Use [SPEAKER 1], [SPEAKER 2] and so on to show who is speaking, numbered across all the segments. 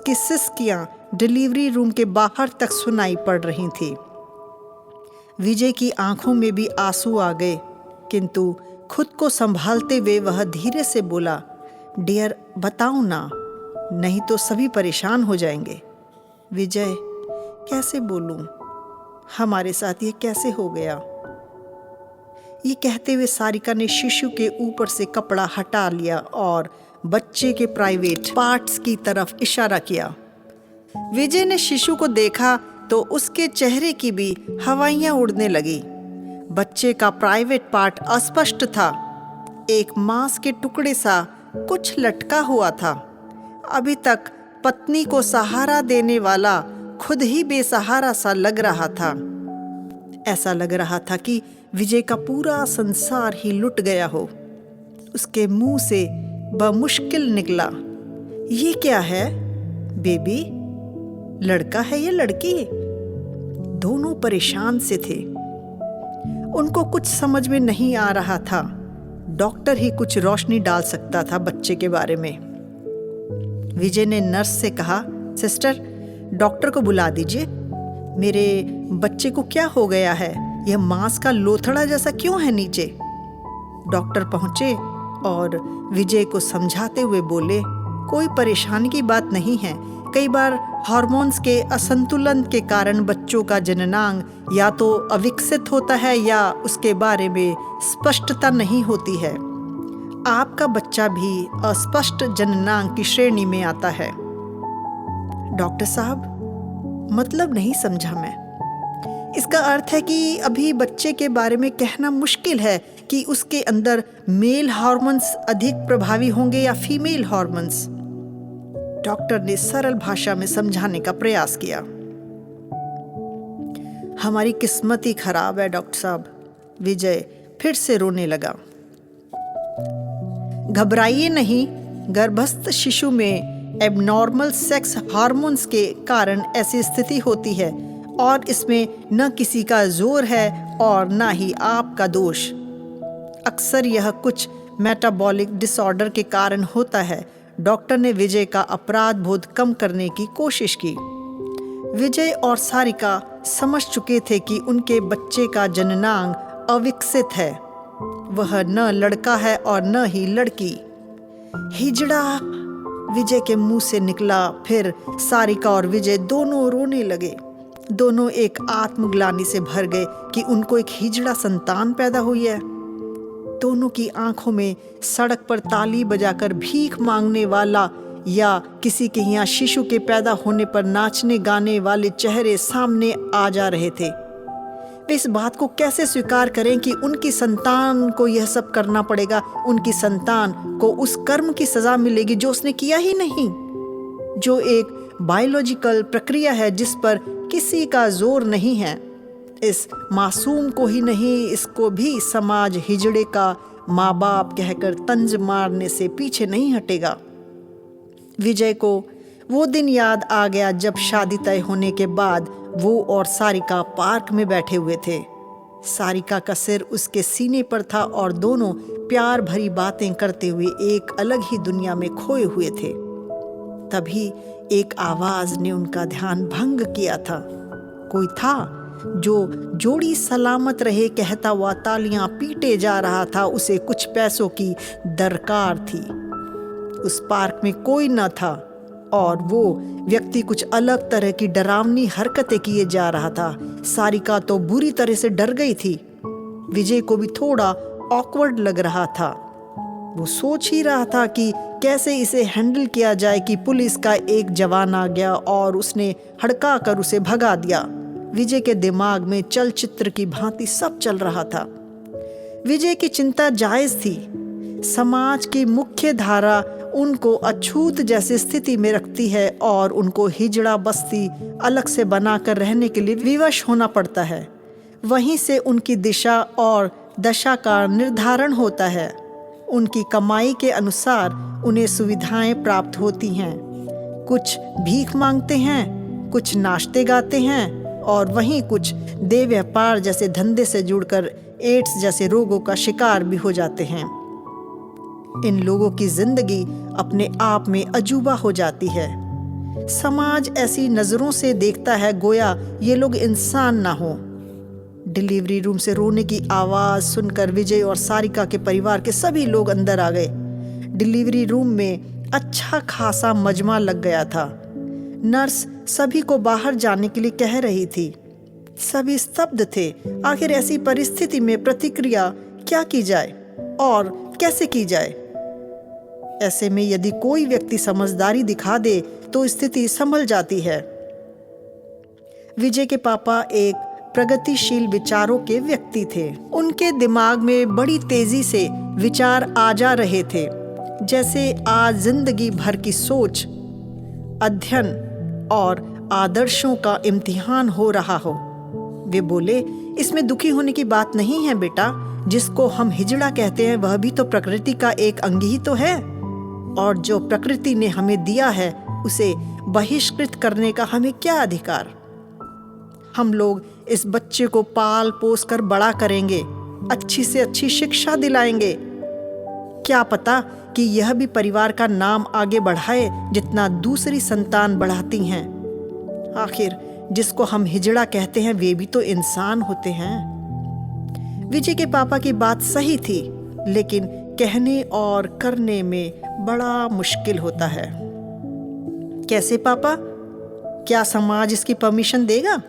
[SPEAKER 1] उसकी सिसकियां delivery room के बाहर तक सुनाई पड़ रही थी। विजय की आंखों में भी आंसू आ गए, किंतु खुद को संभालते हुए वह धीरे से बोला, डियर बताओ ना, नहीं तो सभी परेशान हो जाएंगे। विजय, कैसे बोलूं, हमारे साथ ये कैसे हो गया? ये कहते हुए सारिका ने शिशु के ऊपर से कपड़ा हटा लिया और बच्चे के प्राइवेट पार्ट्स की तरफ इशारा किया। विजय ने शिशु को देखा तो उसके चेहरे की भी हवाइयां उड़ने लगी। बच्चे का प्राइवेट पार्ट अस्पष्ट था, एक मांस के टुकड़े सा कुछ लटका हुआ था। अभी तक पत्नी को सहारा देने वाला खुद ही बेसहारा सा लग रहा था। ऐसा लग रहा था कि विजय का पूरा संसार ही लुट गया हो। उसके मुंह से बमुश्किल निकला, ये क्या है बेबी? लड़का है या लड़की? दोनों परेशान से थे। उनको कुछ समझ में नहीं आ रहा था। डॉक्टर ही कुछ रोशनी डाल सकता था बच्चे के बारे में। विजय ने नर्स से कहा, सिस्टर डॉक्टर को बुला दीजिए, मेरे बच्चे को क्या हो गया है? यह मांस का लोथड़ा जैसा क्यों है नीचे? डॉक्टर पहुंचे और विजय को समझाते हुए बोले, कोई परेशानी की बात नहीं है। कई बार हार्मोन्स के असंतुलन के कारण बच्चों का जननांग या तो अविकसित होता है या उसके बारे में स्पष्टता नहीं होती है। आपका बच्चा भी अस्पष्ट जननांग की श्रेणी में आता है। डॉक्टर साहब, मतलब नहीं समझा मैं। इसका अर्थ है कि अभी बच्चे के बारे में कहना मुश्किल है कि उसके अंदर मेल हार्मोन्स अधिक प्रभावी होंगे या फीमेल हार्मोन्स। डॉक्टर ने सरल भाषा में समझाने का प्रयास किया। हमारी किस्मत ही खराब है डॉक्टर साहब। विजय फिर से रोने लगा। घबराइए नहीं, गर्भस्थ शिशु में एबनॉर्मल सेक्स हार्मोन्स के कारण ऐसी स्थिति होती है और इसमें न किसी का जोर है और न ही आपका दोष। अक्सर यह कुछ मेटाबॉलिक डिसऑर्डर के कारण होता है। डॉक्टर ने विजय का अपराध बोध कम करने की कोशिश की। विजय और सारिका समझ चुके थे कि उनके बच्चे का जननांग अविकसित है। वह न लड़का है और न ही लड़की। हिजड़ा विजय के मुंह से निकला। फिर सारिका और विजय दोनों रोने लगे। दोनों एक आत्मग्लानि से भर गए कि उनको एक हिजड़ा संतान पैदा हुई है। दोनों की आंखों में सड़क पर ताली बजाकर भीख मांगने वाला या किसी के यहाँ शिशु के पैदा होने पर नाचने गाने वाले चेहरे सामने आ जा रहे थे। वे इस बात को कैसे स्वीकार करें कि उनकी संतान को यह सब करना पड़ेगा। उनकी संतान को उस कर्म की सजा मिलेगी जो उसने किया ही नहीं, जो एक बायोलॉजिकल प्रक्रिया है जिस पर किसी का जोर नहीं है। इस मासूम को ही नहीं, इसको भी समाज हिजड़े का माँ बाप कहकर तंज मारने से पीछे नहीं हटेगा। विजय को वो दिन याद आ गया जब शादी तय होने के बाद वो और सारिका पार्क में बैठे हुए थे। सारिका का सिर उसके सीने पर था और दोनों प्यार भरी बातें करते हुए एक अलग ही दुनिया में खोए हुए थे। तभी एक आवाज ने उनका ध्यान भंग किया था। कोई था जो जोड़ी सलामत रहे कहता हुआ तालियां पीटे जा रहा था। उसे कुछ पैसों की दरकार थी। उस पार्क में कोई न था और वो व्यक्ति कुछ अलग तरह की डरावनी हरकतें किए जा रहा था। सारिका तो बुरी तरह से डर गई थी। विजय को भी थोड़ा ऑकवर्ड लग रहा था। वो सोच ही रहा था कि कैसे इसे हैंडल किया जाए कि पुलिस का एक जवान आ गया और उसने हड़का कर उसे भगा दिया। विजय के दिमाग में चलचित्र की भांति सब चल रहा था। विजय की चिंता जायज थी। समाज की मुख्य धारा उनको अछूत जैसी स्थिति में रखती है और उनको हिजड़ा बस्ती अलग से बनाकर रहने के लिए विवश होना पड़ता है। वहीं से उनकी दिशा और दशा का निर्धारण होता है। उनकी कमाई के अनुसार उन्हें सुविधाएं प्राप्त होती हैं। कुछ भीख मांगते हैं, कुछ नाचते गाते हैं और वहीं कुछ देह व्यापार जैसे धंधे से जुड़कर एड्स जैसे रोगों का शिकार भी हो जाते हैं। इन लोगों की जिंदगी अपने आप में अजूबा हो जाती है। समाज ऐसी नज़रों से देखता है गोया ये लोग इंसान ना हो। डिलीवरी रूम से रोने की आवाज़ सुनकर विजय और सारिका के परिवार के सभी लोग अंदर आ गए। डिलीवरी रूम में अच्छा खासा मजमा लग गया था। नर्स सभी को बाहर जाने के लिए कह रही थी। सभी स्तब्ध थे। आखिर ऐसी परिस्थिति में प्रतिक्रिया क्या की जाए और कैसे की जाए? ऐसे में यदि कोई व्यक्ति समझदारी दिखा दे तो स्थिति संभल जाती है। विजय के पापा एक प्रगतिशील विचारों के व्यक्ति थे। उनके दिमाग में बड़ी तेजी से विचार आ जा रहे थे, जैसे आज जिंदगी भर की सोच, अध्ययन और आदर्शों का इम्तिहान हो रहा हो। वे बोले, इसमें दुखी होने की बात नहीं है बेटा। जिसको हम हिजड़ा कहते हैं वह भी तो प्रकृति का एक अंग ही तो है, और जो प्रकृति ने हमें दिया है उसे बहिष्कृत करने का हमें क्या अधिकार? हम लोग इस बच्चे को पाल पोस कर बड़ा करेंगे, अच्छी से अच्छी शिक्षा दिलाएंगे। क्या पता कि यह भी परिवार का नाम आगे बढ़ाए जितना दूसरी संतान बढ़ाती हैं। आखिर जिसको हम हिजड़ा कहते हैं वे भी तो इंसान होते हैं। विजय के पापा की बात सही थी, लेकिन कहने और करने में बड़ा मुश्किल होता है। कैसे पापा? क्या समाज इसकी परमिशन देगा?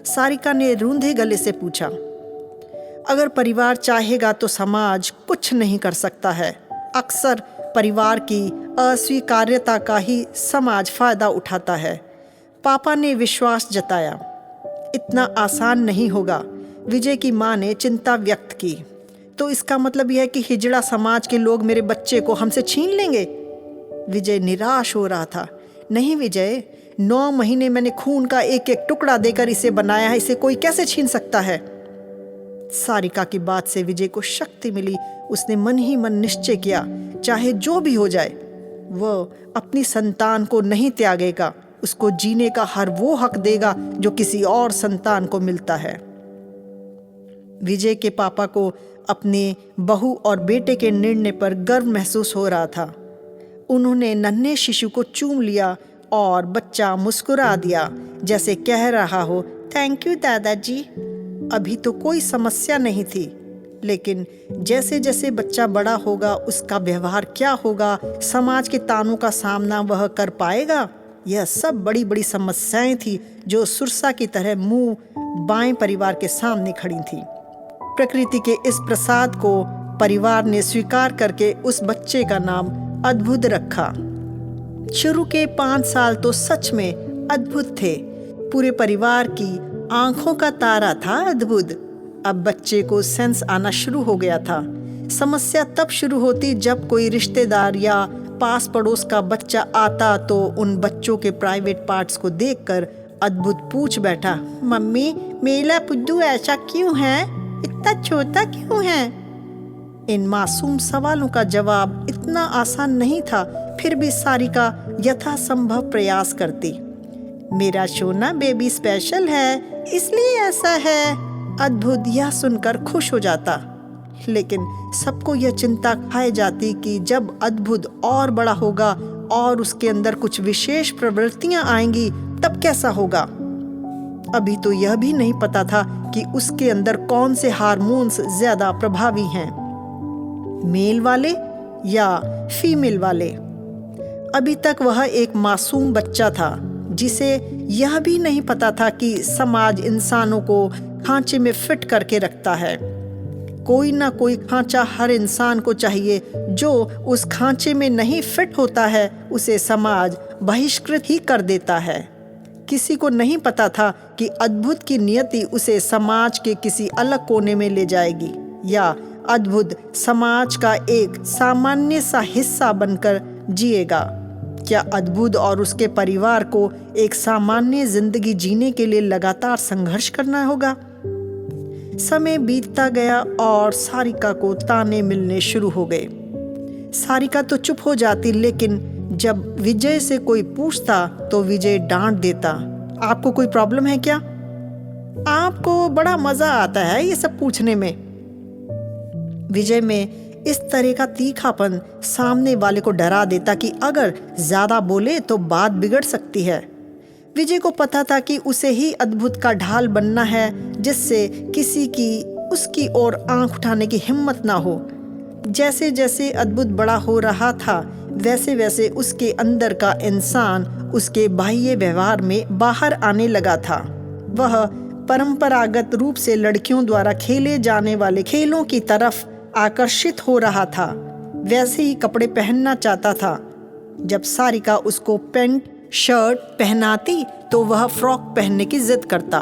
[SPEAKER 1] सारिका ने रूंधे गले से पूछा। अगर परिवार चाहेगा तो समाज कुछ नहीं कर सकता है। अक्सर परिवार की अस्वीकार्यता का ही समाज फायदा उठाता है। पापा ने विश्वास जताया। इतना आसान नहीं होगा। विजय की मां ने चिंता व्यक्त की। तो इसका मतलब यह है कि हिजड़ा समाज के लोग मेरे बच्चे को हमसे छीन लेंगे? विजय निराश हो रहा था। नहीं विजय, 9 महीने मैंने खून का एक एक टुकड़ा देकर इसे बनाया है, इसे कोई कैसे छीन सकता है? सारिका की बात से विजय को शक्ति मिली। उसने मन ही मन निश्चय किया, चाहे जो भी हो जाए वह अपनी संतान को नहीं त्यागेगा। उसको जीने का हर वो हक देगा जो किसी और संतान को मिलता है। विजय के पापा को अपने बहू और बेटे के निर्णय पर गर्व महसूस हो रहा था। उन्होंने नन्हे शिशु को चूम लिया और बच्चा मुस्कुरा दिया, जैसे कह रहा हो, थैंक यू दादाजी। अभी तो कोई समस्या नहीं थी, लेकिन जैसे जैसे बच्चा बड़ा होगा उसका व्यवहार क्या होगा, समाज के तानों का सामना वह कर पाएगा, यह सब बड़ी बड़ी समस्याएं थी जो सुरसा की तरह मुंह बाएं परिवार के सामने खड़ी थी। प्रकृति के इस प्रसाद को परिवार ने स्वीकार करके उस बच्चे का नाम अद्भुत रखा। शुरू के 5 साल तो सच में अद्भुत थे। पूरे परिवार की आंखों का तारा था अद्भुत। अब बच्चे को सेंस आना शुरू हो गया था। समस्या तब शुरू होती जब कोई रिश्तेदार या पास पड़ोस का बच्चा आता तो उन बच्चों के प्राइवेट पार्ट्स को देखकर अद्भुत पूछ बैठा, मम्मी मेरा पुड्डू ऐसा क्यों है, इतना छोटा क्यों है? इन मासूम सवालों का जवाब इतना आसान नहीं था, फिर भी सारिका यथासंभव प्रयास करती। मेरा सोना बेबी स्पेशल है, इसलिए ऐसा है। अद्भुत यह सुनकर खुश हो जाता, लेकिन सबको यह चिंता खाए जाती कि जब अद्भुत और बड़ा होगा और उसके अंदर कुछ विशेष प्रवृत्तियां आएंगी तब कैसा होगा। अभी तो यह भी नहीं पता था कि उसके अंदर कौन से हार्मोन्स ज्यादा प्रभावी हैं, मेल वाले या फीमेल वाले। अभी तक वह एक मासूम बच्चा था जिसे यह भी नहीं पता था कि समाज इंसानों को खांचे में फिट करके रखता है। कोई ना कोई खांचा हर इंसान को चाहिए। जो उस खांचे में नहीं फिट होता है उसे समाज बहिष्कृत ही कर देता है। किसी को नहीं पता था कि अद्भुत की नियति उसे समाज के किसी अलग कोने में ले जाएगी या अद्भुत समाज का एक सामान्य सा हिस्सा बनकर जिएगा। क्या अद्भुत और उसके परिवार को एक सामान्य जिंदगी जीने के लिए लगातार संघर्ष करना होगा? समय बीतता गया और सारिका को ताने मिलने शुरू हो गए। सारिका तो चुप हो जाती, लेकिन जब विजय से कोई पूछता तो विजय डांट देता, आपको कोई प्रॉब्लम है क्या? आपको बड़ा मजा आता है ये सब पूछने में। विजय में इस तरह का तीखापन सामने वाले को डरा देता कि अगर ज्यादा बोले तो बात बिगड़ सकती है। विजय को पता था कि उसे ही अद्भुत का ढाल बनना है, जिससे किसी की उसकी ओर आंख उठाने की हिम्मत ना हो। जैसे जैसे अद्भुत बड़ा हो रहा था, वैसे वैसे उसके अंदर का इंसान उसके बाह्य व्यवहार में बाहर आने लगा था। वह परंपरागत रूप से लड़कियों द्वारा खेले जाने वाले खेलों की तरफ आकर्षित हो रहा था। वैसे ही कपड़े पहनना चाहता था। जब सारिका उसको पैंट शर्ट पहनाती तो वह फ्रॉक पहनने की जिद करता।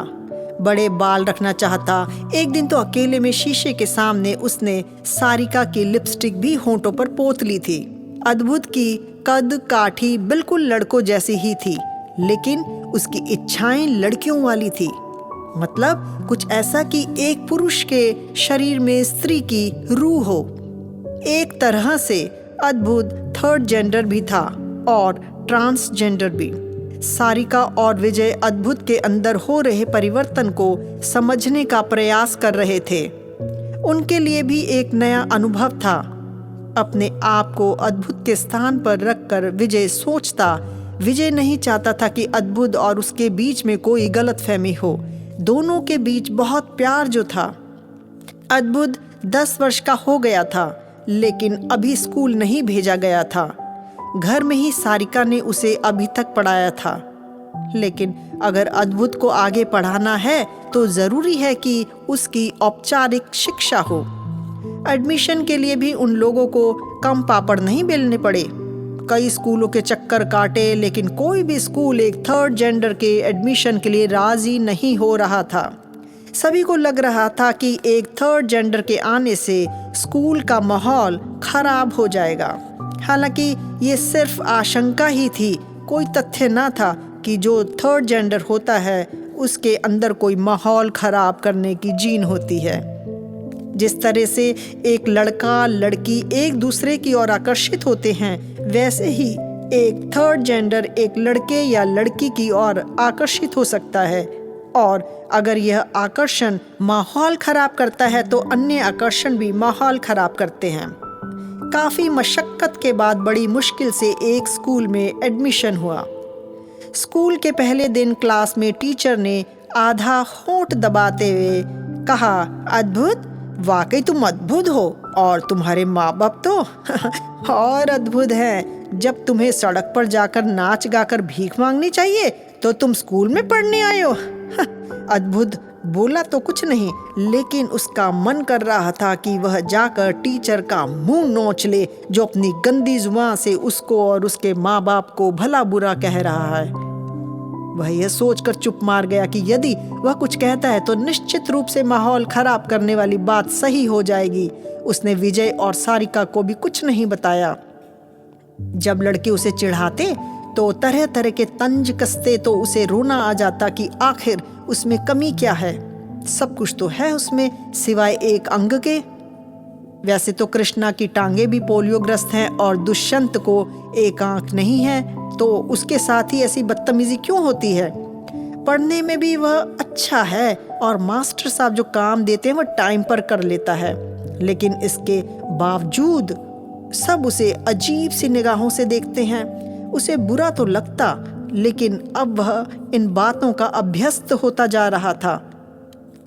[SPEAKER 1] बड़े बाल रखना चाहता। एक दिन तो अकेले में शीशे के सामने उसने सारिका की लिपस्टिक भी होंठों पर पोत ली थी। अद्भुत की कद काठी बिल्कुल लड़कों जैसी ही थी, लेकिन उसकी इच्छाएं लड़कियों वाली थी। मतलब कुछ ऐसा कि एक पुरुष के शरीर में स्त्री की रूह हो। एक तरह से अद्भुत थर्ड जेंडर भी था और ट्रांसजेंडर भी। सारिका और विजय अद्भुत के अंदर हो रहे परिवर्तन को समझने का प्रयास कर रहे थे। उनके लिए भी एक नया अनुभव था। अपने आप को अद्भुत के स्थान पर रखकर विजय सोचता, विजय नहीं चाहता था कि अद्भुत और उसके बीच में कोई गलतफहमी हो। दोनों के बीच बहुत प्यार जो था। अद्भुत 10 वर्ष का हो गया था, लेकिन अभी स्कूल नहीं भेजा गया था। घर में ही सारिका ने उसे अभी तक पढ़ाया था। लेकिन अगर अद्भुत को आगे पढ़ाना है तो जरूरी है कि उसकी औपचारिक शिक्षा हो। एडमिशन के लिए भी उन लोगों को कम पापड़ नहीं बेलने पड़े। कई स्कूलों के चक्कर काटे, लेकिन कोई भी स्कूल एक थर्ड जेंडर के एडमिशन के लिए राजी नहीं हो रहा था। सभी को लग रहा था कि एक थर्ड जेंडर के आने से स्कूल का माहौल खराब हो जाएगा। हालांकि ये सिर्फ आशंका ही थी, कोई तथ्य न था कि जो थर्ड जेंडर होता है उसके अंदर कोई माहौल खराब करने की जीन होती है। जिस तरह से एक लड़का लड़की एक दूसरे की ओर आकर्षित होते हैं, वैसे ही एक थर्ड जेंडर एक लड़के या लड़की की ओर आकर्षित हो सकता है। और अगर यह आकर्षण माहौल खराब करता है तो अन्य आकर्षण भी माहौल खराब करते हैं। काफी मशक्कत के बाद बड़ी मुश्किल से एक स्कूल में एडमिशन हुआ। स्कूल के पहले दिन क्लास में टीचर ने आधा होंठ दबाते हुए कहा, अद्भुत, वाकई तुम अद्भुत हो और तुम्हारे माँ बाप तो और अद्भुत हैं। जब तुम्हें सड़क पर जाकर नाच गाकर भीख मांगनी चाहिए तो तुम स्कूल में पढ़ने आए हो। अद्भुत बोला तो कुछ नहीं, लेकिन उसका मन कर रहा था कि वह जाकर टीचर का मुंह नोच ले, जो अपनी गंदी जुबान से उसको और उसके माँ बाप को भला बुरा कह रहा है। वह यह सोचकर चुप मार गया कि यदि वह कुछ कहता है तो निश्चित रूप से माहौल खराब करने वाली बात सही हो जाएगी। उसने विजय और सारिका को भी कुछ नहीं बताया। जब लड़के उसे चिढ़ाते तो तरह तरह के तंज कसते तो उसे रोना आ जाता कि आखिर उसमें कमी क्या है। सब कुछ तो है उसमें सिवाय एक अंग के। वैसे तो कृष्णा की टांगे भी पोलियोग्रस्त हैं और दुष्यंत को एक आंख नहीं है, तो उसके साथ ही ऐसी बदतमीजी क्यों होती है। पढ़ने में भी वह अच्छा है और मास्टर साहब जो काम देते हैं वह टाइम पर कर लेता है, लेकिन इसके बावजूद सब उसे अजीब सी निगाहों से देखते हैं। उसे बुरा तो लगता, लेकिन अब वह इन बातों का अभ्यस्त होता जा रहा था।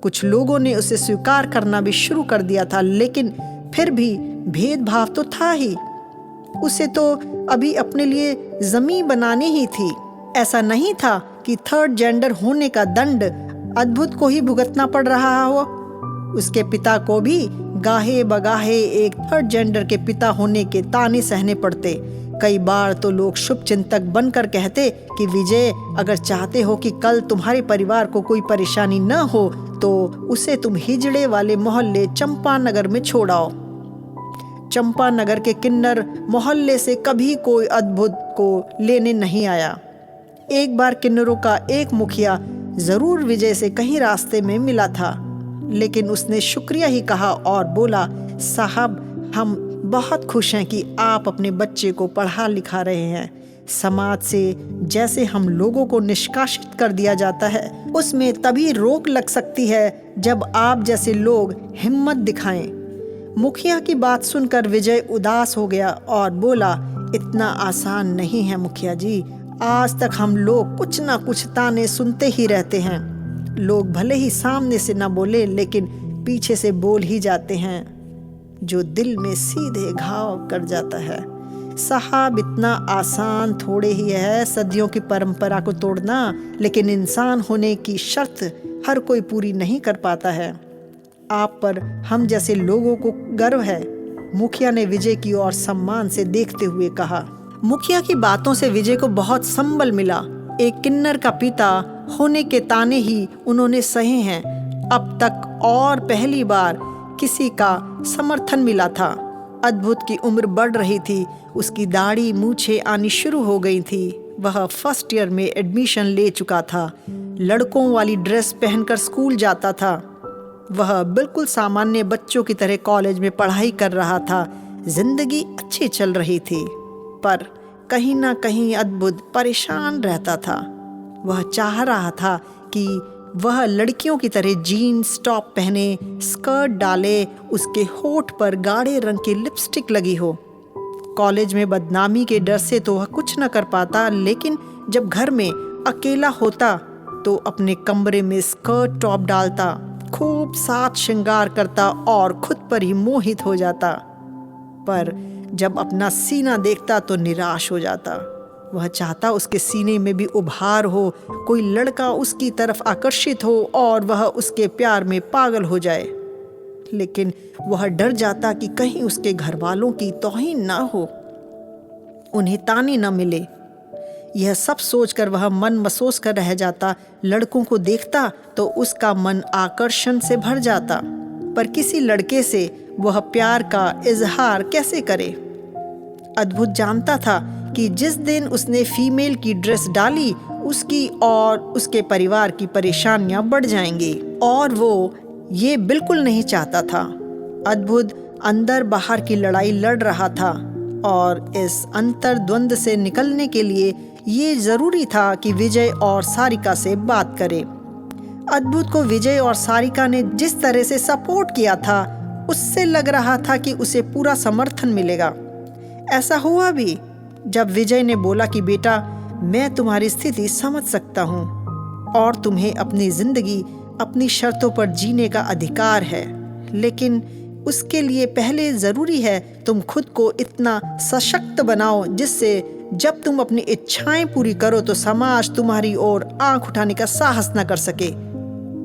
[SPEAKER 1] कुछ लोगों ने उसे स्वीकार करना भी शुरू कर दिया था, लेकिन फिर भी भेदभाव तो था ही। उसे तो अभी अपने लिए जमीन बनानी ही थी। ऐसा नहीं था कि थर्ड जेंडर होने का दंड अद्भुत को ही भुगतना पड़ रहा हो। उसके पिता को भी गाहे बगाहे एक थर्ड जेंडर के पिता होने के ताने सहने पड़ते। कई बार तो लोग शुभ चिंतक बनकर कहते कि विजय, अगर चाहते हो कि कल तुम्हारे परिवार को कोई परेशानी न हो तो उसे तुम हिजड़े वाले मोहल्ले चंपानगर में छोड़ाओ। चंपानगर के किन्नर मोहल्ले से कभी कोई अद्भुत को लेने नहीं आया। एक बार किन्नरों का एक मुखिया जरूर विजय से कहीं रास्ते में मिला था, लेकिन उसने शुक्रिया ही कहा और बोला, साहब, हम बहुत खुश हैं कि आप अपने बच्चे को पढ़ा लिखा रहे हैं। समाज से जैसे हम लोगों को निष्कासित कर दिया जाता है, उसमें तभी रोक लग सकती है जब आप जैसे लोग हिम्मत दिखाएं। मुखिया की बात सुनकर विजय उदास हो गया और बोला, इतना आसान नहीं है मुखिया जी। आज तक हम लोग कुछ ना कुछ ताने सुनते ही रहते हैं। लोग भले ही सामने से ना बोले लेकिन पीछे से बोल ही जाते हैं, जो दिल में सीधे घाव कर जाता है। साहब, इतना आसान थोड़े ही है सदियों की परंपरा को तोड़ना, लेकिन इंसान होने की शर्त हर कोई पूरी नहीं कर पाता है। आप पर हम जैसे लोगों को गर्व है, मुखिया ने विजय की ओर सम्मान से देखते हुए कहा। मुखिया की बातों से विजय को बहुत संबल मिला। एक किन्नर का पिता होने के ताने ही उन्होंने सहे हैं। अब तक और पहली बार किसी का समर्थन मिला था। अद्भुत की उम्र बढ़ रही थी, उसकी दाढ़ी मूछें आनी शुरू हो गई थी। वह फर्स्ट ईयर में एडमिशन ले चुका था। लड़कों वाली ड्रेस पहनकर स्कूल जाता था। वह बिल्कुल सामान्य बच्चों की तरह कॉलेज में पढ़ाई कर रहा था। जिंदगी अच्छी चल रही थी, पर कहीं ना कहीं अद्भुत परेशान रहता था। वह चाह रहा था कि वह लड़कियों की तरह जीन्स टॉप पहने, स्कर्ट डाले, उसके होठ पर गाढ़े रंग की लिपस्टिक लगी हो। कॉलेज में बदनामी के डर से तो वह कुछ न कर पाता, लेकिन जब घर में अकेला होता तो अपने कमरे में स्कर्ट टॉप डालता, खूब साज श्रृंगार करता और खुद पर ही मोहित हो जाता। पर जब अपना सीना देखता तो निराश हो जाता। वह चाहता उसके सीने में भी उभार हो, कोई लड़का उसकी तरफ आकर्षित हो और वह उसके प्यार में पागल हो जाए। लेकिन वह डर जाता कि कहीं उसके घर वालों की तौहीन ना हो, उन्हें ताने न मिले। यह सब सोचकर वह मन मसोस कर रह जाता। लड़कों को देखता तो उसका मन आकर्षण से भर जाता, पर किसी लड़के से वह प्यार का इजहार कैसे करे। अद्भुत जानता था कि जिस दिन उसने फीमेल की ड्रेस डाली, उसकी और उसके परिवार की परेशानियां बढ़ जाएंगी, और वो ये बिल्कुल नहीं चाहता था। अद्भुत अंदर बाहर की लड़ाई लड़ रहा था, और इस अंतर्द्वंद से निकलने के लिए ये जरूरी था कि विजय और सारिका से बात करे। अद्भुत को विजय और सारिका ने जिस तरह से सपोर्ट किया था, उससे लग रहा था कि उसे पूरा समर्थन मिलेगा। ऐसा हुआ भी जब विजय ने बोला कि बेटा, मैं तुम्हारी स्थिति समझ सकता हूँ और तुम्हें अपनी जिंदगी अपनी शर्तों पर जीने का अधिकार है, लेकिन उसके लिए पहले ज़रूरी है तुम खुद को इतना सशक्त बनाओ जिससे जब तुम अपनी इच्छाएं पूरी करो तो समाज तुम्हारी ओर आंख उठाने का साहस न कर सके।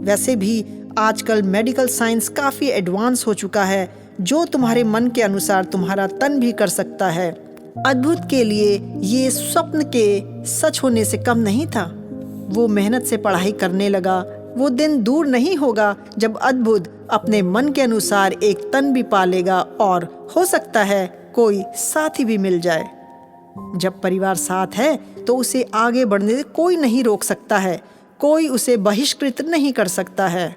[SPEAKER 1] वैसे भी आजकल मेडिकल साइंस काफ़ी एडवांस हो चुका है, जो तुम्हारे मन के अनुसार तुम्हारा तन भी कर सकता है। अद्भुत के लिए ये स्वप्न के सच होने से कम नहीं था। वो मेहनत से पढ़ाई करने लगा। वो दिन दूर नहीं होगा जब अद्भुत अपने मन के अनुसार एक तन भी पालेगा और हो सकता है कोई साथी भी मिल जाए। जब परिवार साथ है तो उसे आगे बढ़ने से कोई नहीं रोक सकता है, कोई उसे बहिष्कृत नहीं कर सकता है।